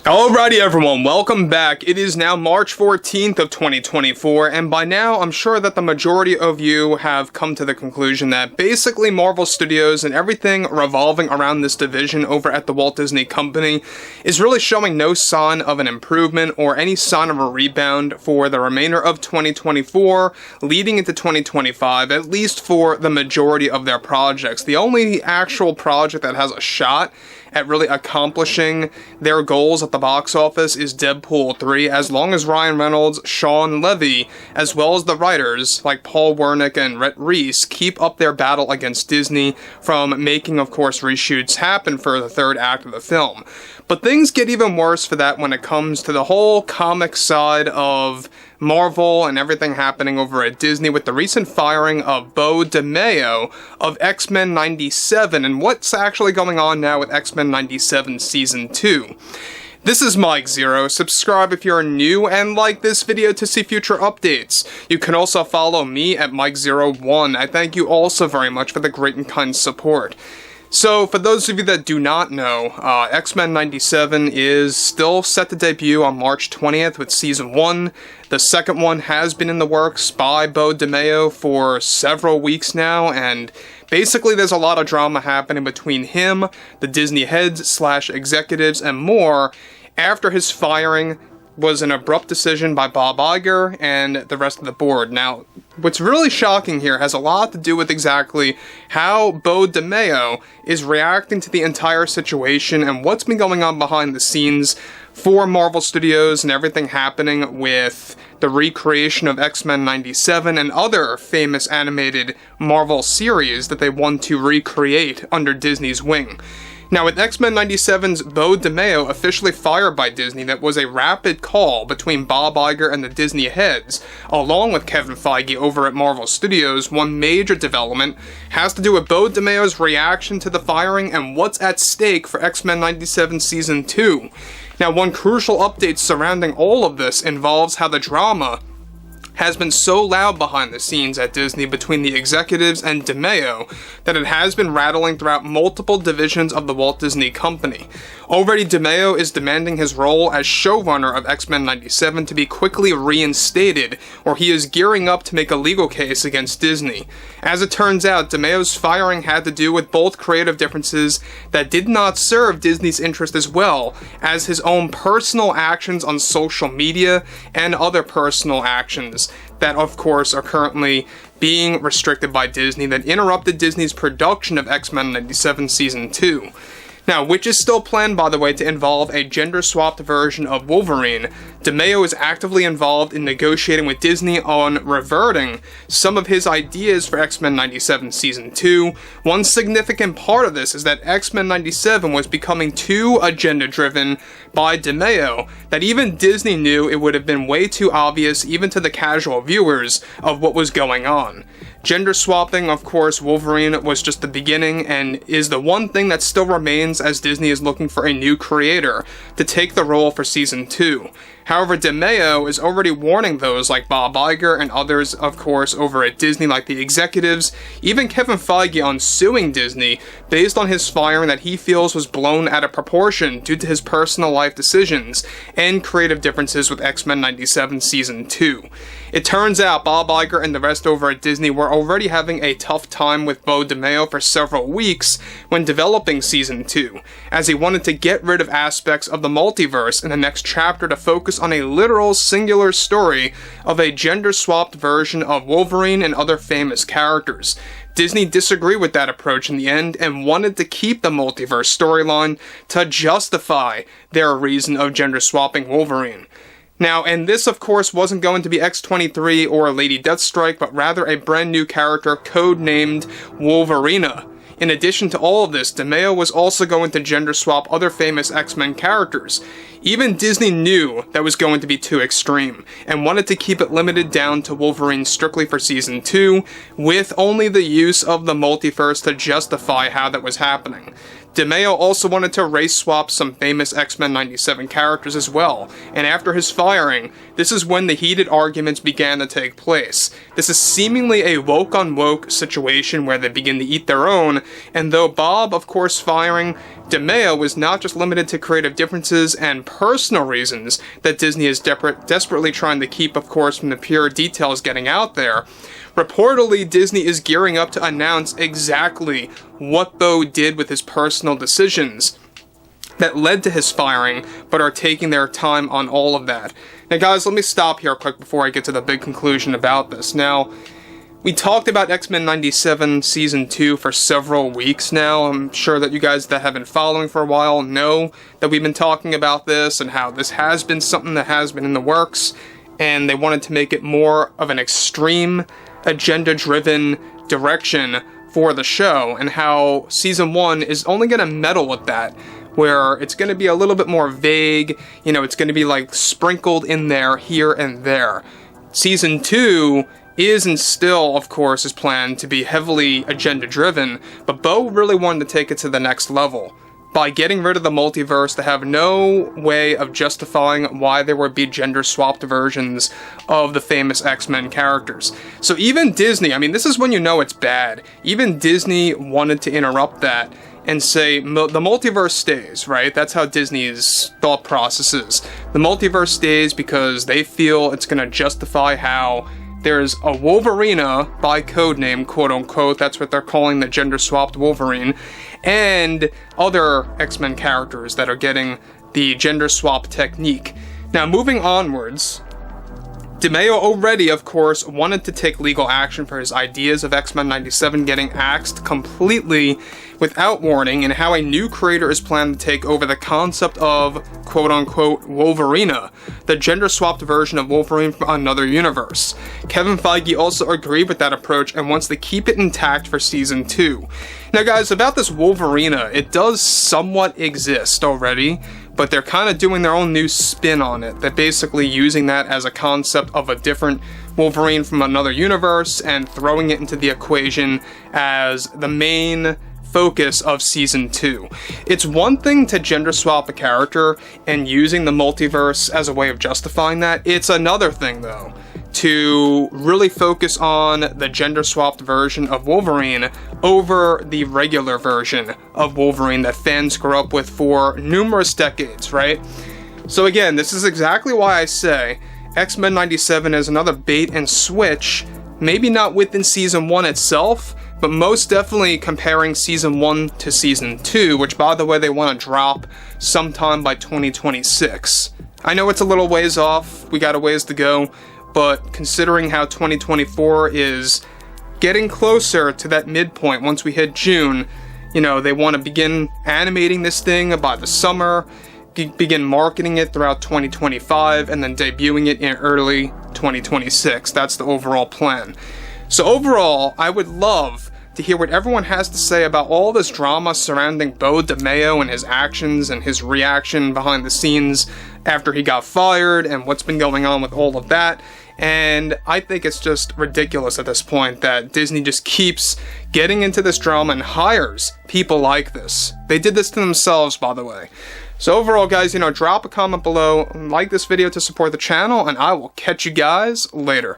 Alrighty everyone, welcome back. It is now March 14th of 2024, and by now I'm sure that the majority of you have come to the conclusion that basically Marvel Studios and everything revolving around this division over at the Walt Disney Company is really showing no sign of an improvement or any sign of a rebound for the remainder of 2024, leading into 2025, at least for the majority of their projects. The only actual project that has a shot at really accomplishing their goals at the box office is Deadpool 3, as long as Ryan Reynolds, Sean Levy, as well as the writers like Paul Wernick and Rhett Reese keep up their battle against Disney from making, of course, reshoots happen for the third act of the film. But things get even worse for that when it comes to the whole comic side of Marvel and everything happening over at Disney with the recent firing of Beau Demayo of X-Men 97 and what's actually going on now with X-Men 97 Season 2. This is Mike Zero. Subscribe if you're new and like this video to see future updates. You can also follow me at Mike01. I thank you also very much for the great and kind support. So, for those of you that do not know, X-Men 97 is still set to debut on March 20th with Season 1. The second one has been in the works by Beau Demayo for several weeks now, and basically there's a lot of drama happening between him, the Disney heads / executives, and more after his firing was an abrupt decision by Bob Iger and the rest of the board. Now, what's really shocking here has a lot to do with exactly how Beau Demayo is reacting to the entire situation and what's been going on behind the scenes for Marvel Studios and everything happening with the recreation of X-Men 97 and other famous animated Marvel series that they want to recreate under Disney's wing. Now, with X-Men 97's Beau Demayo officially fired by Disney, that was a rapid call between Bob Iger and the Disney heads, along with Kevin Feige over at Marvel Studios. One major development has to do with Beau Demayo's reaction to the firing and what's at stake for X-Men 97 Season 2. Now, one crucial update surrounding all of this involves how the drama has been so loud behind the scenes at Disney between the executives and Demayo that it has been rattling throughout multiple divisions of the Walt Disney Company. Already, Demayo is demanding his role as showrunner of X-Men 97 to be quickly reinstated, or he is gearing up to make a legal case against Disney. As it turns out, Demayo's firing had to do with both creative differences that did not serve Disney's interest, as well as his own personal actions on social media and other personal actions that, of course, are currently being restricted by Disney that interrupted Disney's production of X-Men 97 Season 2. Now, which is still planned, by the way, to involve a gender-swapped version of Wolverine. Demayo is actively involved in negotiating with Disney on reverting some of his ideas for X-Men 97 Season 2. One significant part of this is that X-Men 97 was becoming too agenda-driven by Demayo, that even Disney knew it would have been way too obvious, even to the casual viewers, of what was going on. Gender swapping, of course, Wolverine was just the beginning and is the one thing that still remains as Disney is looking for a new creator to take the role for Season 2. However, Demayo is already warning those like Bob Iger and others, of course, over at Disney, like the executives, even Kevin Feige, on suing Disney based on his firing that he feels was blown out of proportion due to his personal life decisions and creative differences with X-Men 97 Season 2. It turns out Bob Iger and the rest over at Disney were already having a tough time with Beau Demayo for several weeks when developing Season 2, as he wanted to get rid of aspects of the multiverse in the next chapter to focus on a literal singular story of a gender-swapped version of Wolverine and other famous characters. Disney disagreed with that approach in the end and wanted to keep the multiverse storyline to justify their reason of gender-swapping Wolverine. Now, and this of course wasn't going to be X-23 or Lady Deathstrike, but rather a brand new character codenamed Wolverina. In addition to all of this, Demayo was also going to gender swap other famous X-Men characters. Even Disney knew that was going to be too extreme, and wanted to keep it limited down to Wolverine strictly for Season 2, with only the use of the multiverse to justify how that was happening. Demayo also wanted to race swap some famous X-Men 97 characters as well, and after his firing, this is when the heated arguments began to take place. This is seemingly a woke-on-woke situation where they begin to eat their own, and though Bob, of course, firing Demayo was not just limited to creative differences and personal reasons that Disney is desperately trying to keep, of course, from the pure details getting out there. Reportedly, Disney is gearing up to announce exactly what Beau did with his personal decisions that led to his firing, but are taking their time on all of that. Now guys, let me stop here quick before I get to the big conclusion about this. Now, we talked about X-Men 97 Season 2 for several weeks now. I'm sure that you guys that have been following for a while know that we've been talking about this and how this has been something that has been in the works, and they wanted to make it more of an extreme, agenda-driven direction for the show, and how Season 1 is only going to meddle with that, where it's going to be a little bit more vague, you know, it's going to be like sprinkled in there, here and there. Season 2 is and still, of course, is planned to be heavily agenda-driven, but Beau really wanted to take it to the next level. By getting rid of the multiverse, they have no way of justifying why there would be gender-swapped versions of the famous X-Men characters. So even Disney, I mean, this is when you know it's bad, even Disney wanted to interrupt that and say, the multiverse stays, right? That's how Disney's thought process is. The multiverse stays because they feel it's going to justify how there's a Wolverina, by codename, quote-unquote, that's what they're calling the gender-swapped Wolverine, and other X-Men characters that are getting the gender-swap technique. Now, moving onwards, DeMayo already, of course, wanted to take legal action for his ideas of X-Men 97 getting axed completely without warning, and how a new creator is planned to take over the concept of, quote-unquote, Wolverina, the gender-swapped version of Wolverine from another universe. Kevin Feige also agreed with that approach and wants to keep it intact for Season 2. Now guys, about this Wolverina, it does somewhat exist already, but they're kind of doing their own new spin on it. They're basically using that as a concept of a different Wolverine from another universe and throwing it into the equation as the main focus of Season 2. It's one thing to gender swap a character and using the multiverse as a way of justifying that. It's another thing, though, to really focus on the gender swapped version of Wolverine over the regular version of Wolverine that fans grew up with for numerous decades, right? So again, this is exactly why I say X-Men 97 is another bait and switch, maybe not within Season 1 itself, but most definitely comparing Season 1 to Season 2, which, by the way, they want to drop sometime by 2026. I know it's a little ways off, we got a ways to go, but considering how 2024 is getting closer to that midpoint once we hit June, you know, they want to begin animating this thing by the summer, begin marketing it throughout 2025, and then debuting it in early 2026. That's the overall plan. So overall, I would love to hear what everyone has to say about all this drama surrounding Beau Demayo and his actions and his reaction behind the scenes after he got fired and what's been going on with all of that. And I think it's just ridiculous at this point that Disney just keeps getting into this drama and hires people like this. They did this to themselves, by the way. So overall, guys, you know, drop a comment below, like this video to support the channel, and I will catch you guys later.